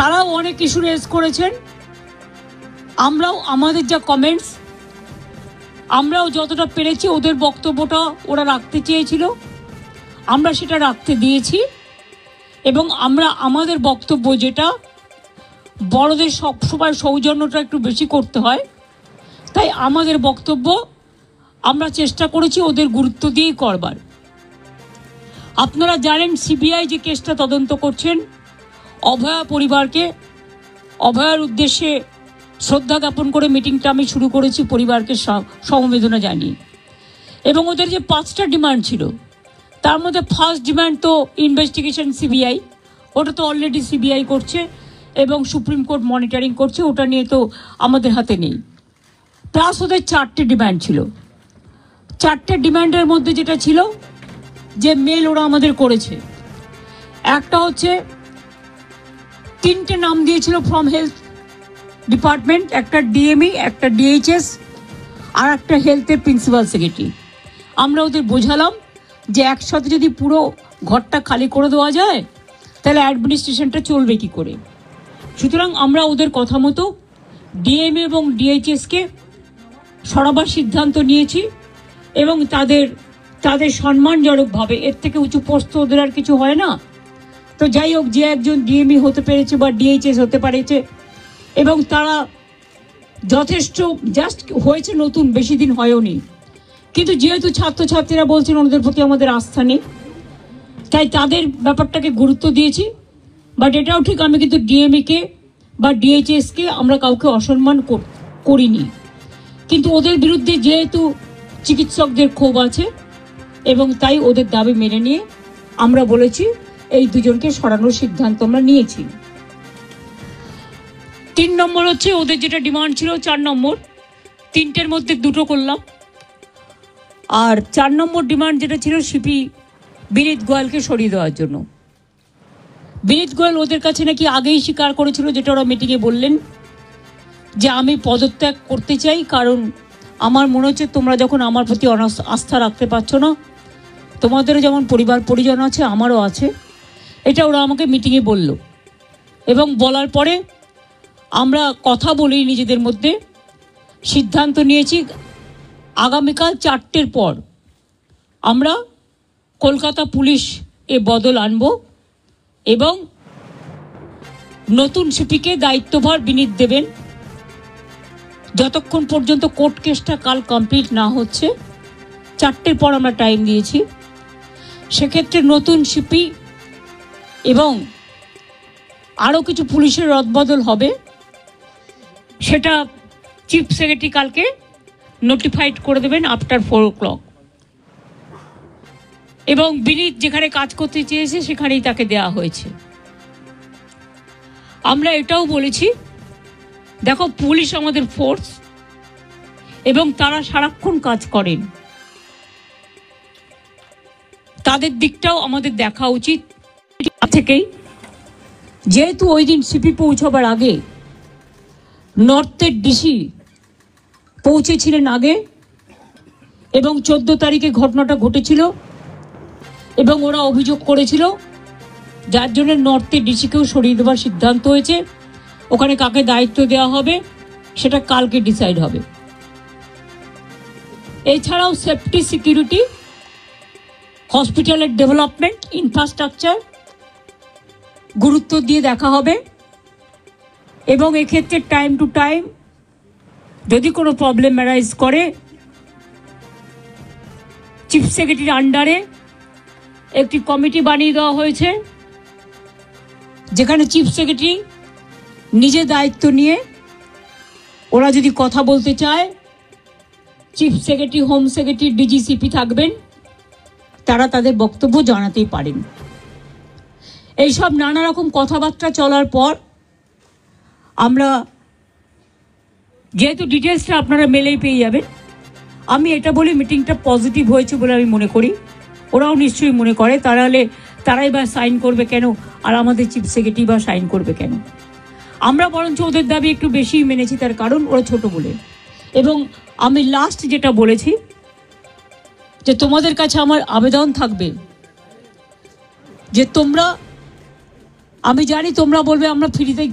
তারাও অনেক issue raise করেছেন। আমরাও আমাদের যা কমেন্টস, আমরাও যতটা পেরেছি ওদের বক্তব্যটা ওরা রাখতে চেয়েছিল, আমরা সেটা রাখতে দিয়েছি। এবং আমরা আমাদের বক্তব্য, যেটা বড়দের সবসময় সৌজন্যটা একটু বেশি করতে হয়, তাই আমাদের বক্তব্য আমরা চেষ্টা করেছি ওদের গুরুত্ব দিয়েই করবার। আপনারা জানেন সিবিআই যে কেসটা তদন্ত করছেন, অভয়া পরিবারকে, অভয়ার উদ্দেশ্যে শ্রদ্ধা জ্ঞাপন করে মিটিংটা আমি শুরু করেছি পরিবারকে সমবেদনা জানিয়ে। এবং ওদের যে 5টা ডিমান্ড ছিল, তার মধ্যে ফার্স্ট ডিমান্ড তো ইনভেস্টিগেশন সিবিআই, ওটা তো অলরেডি সিবিআই করছে এবং সুপ্রিম কোর্ট মনিটরিং করছে, ওটা নিয়ে তো আমাদের হাতে নেই। প্লাস ওদের 4টে ডিমান্ড ছিল। 4টে ডিমান্ডের মধ্যে যেটা ছিল, যে মেল ওরা আমাদের করেছে, একটা হচ্ছে 3টে নাম দিয়েছিল ফ্রম হেলথ ডিপার্টমেন্ট, একটা ডিএমই, একটা ডিএইচএস, আর একটা হেলথের প্রিন্সিপাল সেক্রেটারি। আমরা ওদের বোঝালাম যে একসাথে যদি পুরো ঘরটা খালি করে দেওয়া যায় তাহলে অ্যাডমিনিস্ট্রেশনটা চলবে কি করে। সুতরাং আমরা ওদের কথা মতো ডিএমএ এবং ডিএইচএসকে সরাবার সিদ্ধান্ত নিয়েছি এবং তাদের সম্মানজনকভাবে, এর থেকে উঁচু পোস্ট ওদের আর কিছু হয় না। তো যাই হোক, যে একজন ডিএমই হতে পেরেছে বা ডিএইচএস হতে পেরেছে, এবং তারা যথেষ্ট জাস্ট হয়েছে, নতুন বেশি দিন হয়ওনি, কিন্তু যেহেতু ছাত্রছাত্রীরা বলছেন ওদের প্রতি আমাদের আস্থা নেই, তাই তাদের ব্যাপারটাকে গুরুত্ব দিয়েছি। বাট এটাও ঠিক, আমি কিন্তু ডিএমইকে বা ডিএইচএসকে আমরা কাউকে অসম্মান করিনি, কিন্তু ওদের বিরুদ্ধে যেহেতু চিকিৎসকদের ক্ষোভ আছে এবং তাই ওদের দাবি মেনে নিয়ে আমরা বলেছি এই দুজনকে সরানোর সিদ্ধান্ত আমরা নিয়েছি। 3 নম্বর হচ্ছে ওদের যেটা ডিমান্ড ছিল, 4 নম্বর, 3টের মধ্যে 2টো করলাম। আর 4 নম্বর ডিমান্ড যেটা ছিল সিপি বিনীত গোয়েলকে সরিয়ে দেওয়ার জন্য। বিনীত গোয়েল ওদের কাছে নাকি আগেই স্বীকার করেছিল, যেটা ওরা মিটিংয়ে বললেন, যে আমি পদত্যাগ করতে চাই, কারণ আমার মনে হচ্ছে তোমরা যখন আমার প্রতি আস্থা রাখতে পারছো না, তোমাদেরও যেমন পরিবার পরিজন আছে আমারও আছে, এটা ওরা আমাকে মিটিংয়ে বলল। এবং বলার পরে আমরা কথা বলি নিজেদের মধ্যে, সিদ্ধান্ত নিয়েছি আগামীকাল 4টের পর আমরা কলকাতা পুলিশ এ বদল আনব এবং নতুন সিপিকে দায়িত্বভার বিনীত দেবেন। যতক্ষণ পর্যন্ত কোর্ট কেসটা কাল কমপ্লিট না হচ্ছে, 4টের পর আমরা টাইম দিয়েছি। সেক্ষেত্রে নতুন সিপি এবং আরও কিছু পুলিশের রদবদল হবে, সেটা চিফ সেক্রেটারি কালকে নোটিফাইড করে দেবেন আফটার 4 o'clock। এবং বিনীত যেখানে কাজ করতে চেয়েছে সেখানেই তাকে দেওয়া হয়েছে। আমরা এটাও বলেছি, দেখো পুলিশ আমাদের ফোর্স এবং তারা সারাক্ষণ কাজ করেন, তাদের দিকটাও আমাদের দেখা উচিত থেকেই। যেহেতু ওই দিন সিপি পৌঁছবার আগে নর্থের ডিসি পৌঁছেছিলেন আগে, এবং 14 তারিখে ঘটনাটা ঘটেছিল এবং ওরা অভিযোগ করেছিল, যার জন্য নর্থের ডিসিকেও সরিয়ে দেওয়ার সিদ্ধান্ত হয়েছে। ওখানে কাকে দায়িত্ব দেওয়া হবে সেটা কালকে ডিসাইড হবে। এছাড়াও সেফটি, সিকিউরিটি, হসপিটালের ডেভেলপমেন্ট, ইনফ্রাস্ট্রাকচার গুরুত্ব দিয়ে দেখা হবে। এবং এক্ষেত্রে টাইম টু টাইম যদি কোনো প্রবলেম অ্যারাইজ করে, চিফ সেক্রেটারির আন্ডারে একটি কমিটি বানিয়ে দেওয়া হয়েছে, যেখানে চিফ সেক্রেটারি নিজে দায়িত্ব নিয়ে ওরা যদি কথা বলতে চায়, chief secretary, home secretary, DG CP থাকবেন, তারা তাদের বক্তব্য জানাতেই পারেন। এইসব নানা রকম কথাবার্তা চলার পর আমরা, যেহেতু ডিটেলসটা আপনারা মেলেই পেয়ে যাবেন, আমি এটা বলি মিটিংটা পজিটিভ হয়েছে বলে আমি মনে করি, ওরাও নিশ্চয়ই মনে করে, তারাই বা সাইন করবে কেন, আর আমাদের চিফ সেক্রেটারি বা সাইন করবে কেন। আমরা বরঞ্চ ওদের দাবি একটু বেশি মেনেছি, তার কারণ ওরা ছোট বলে। এবং আমি লাস্ট যেটা বলেছি, যে তোমাদের কাছে আমার আবেদন থাকবে যে তোমরা আমি জানি তোমরা বলবে আমরা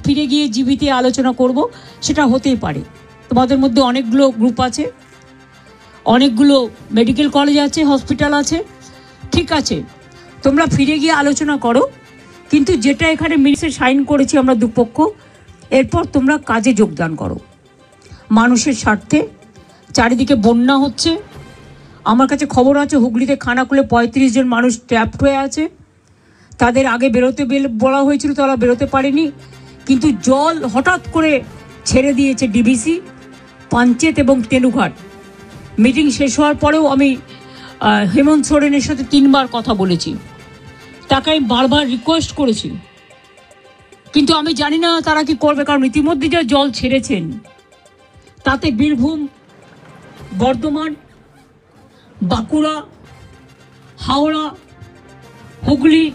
ফিরে গিয়ে জীবিতে আলোচনা করব, সেটা হতেই পারে। তোমাদের মধ্যে অনেকগুলো গ্রুপ আছে, অনেকগুলো মেডিকেল কলেজ আছে, হসপিটাল আছে, ঠিক আছে, তোমরা ফিরে গিয়ে আলোচনা করো। কিন্তু যেটা এখানে মিনিটে সাইন করেছি আমরা দুপক্ষ, এরপর তোমরা কাজে যোগদান করো মানুষের স্বার্থে। চারিদিকে বন্যা হচ্ছে, আমার কাছে খবর আছে হুগলিতে খানাকুলে 35 জন মানুষ ট্র্যাপড হয়ে আছে। তাদের আগে বেরোতে বলা হয়েছিল, তারা বেরোতে পারেনি, কিন্তু জল হঠাৎ করে ছেড়ে দিয়েছে ডিবিসি, পাঞ্চেত এবং তেনুঘাট। মিটিং শেষ হওয়ার পরেও আমি হেমন্ত সোরেনের সাথে 3 বার কথা বলেছি, তাকে আমি বারবার রিকোয়েস্ট করেছি, কিন্তু আমি জানি না তারা কি করবে, কারণ ইতিমধ্যে যা জল ছেড়েছেন তাতে বীরভূম, বর্ধমান, বাঁকুড়া, হাওড়া, হুগলি,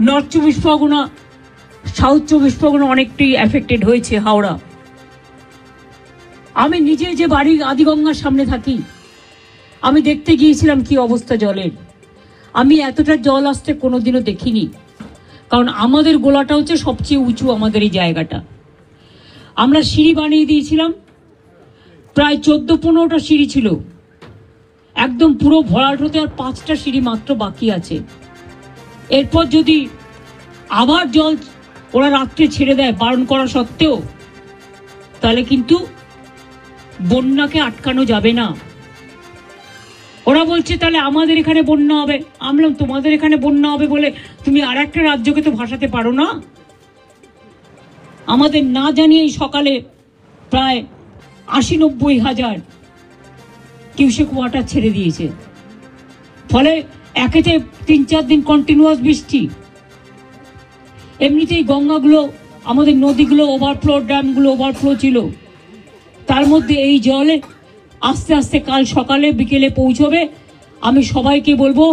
নর্থ 24 পরগনা, সাউথ 24 পরগনা অনেকটাই এফেক্টেড হয়েছে। হাওড়া, আমি নিজে যে বাড়ি আদিগঙ্গার সামনে থাকি, আমি দেখতে গিয়েছিলাম কি অবস্থা জলের। আমি এতটা জল আসতে কোনোদিনও দেখিনি, কারণ আমাদের গোলাটা হচ্ছে সবচেয়ে উঁচু, আমাদের এই জায়গাটা। আমরা সিঁড়ি বানিয়ে দিয়েছিলাম, প্রায় 14-15টা সিঁড়ি ছিল, একদম পুরো ভরাট হতে আর 5টা সিঁড়ি মাত্র বাকি আছে। এরপর যদি আবার জল ওরা রাত্রে ছেড়ে দেয় বারণ করা সত্ত্বেও, তাহলে কিন্তু বন্যাকে আটকানো যাবে না। ওরা বলছে তাহলে আমাদের এখানে বন্যা হবে। আমরা তোমাদের এখানে বন্যা হবে বলে তুমি আর একটা রাজ্যকে তো ভাসাতে পারো না। আমাদের না জানিয়েই সকালে প্রায় 80-90 হাজার কিউসেক ওয়াটার ছেড়ে দিয়েছে, ফলে একেতে 3-4 দিন কন্টিনিউয়াস বৃষ্টি। এমনিতেই গঙ্গাগুলো, আমাদের নদীগুলো ওভারফ্লো, ড্যামগুলো ওভারফ্লো ছিল, তার মধ্যে এই জলে আস্তে আস্তে কাল সকালে বিকেলে পৌঁছবে। আমি সবাইকে বলবো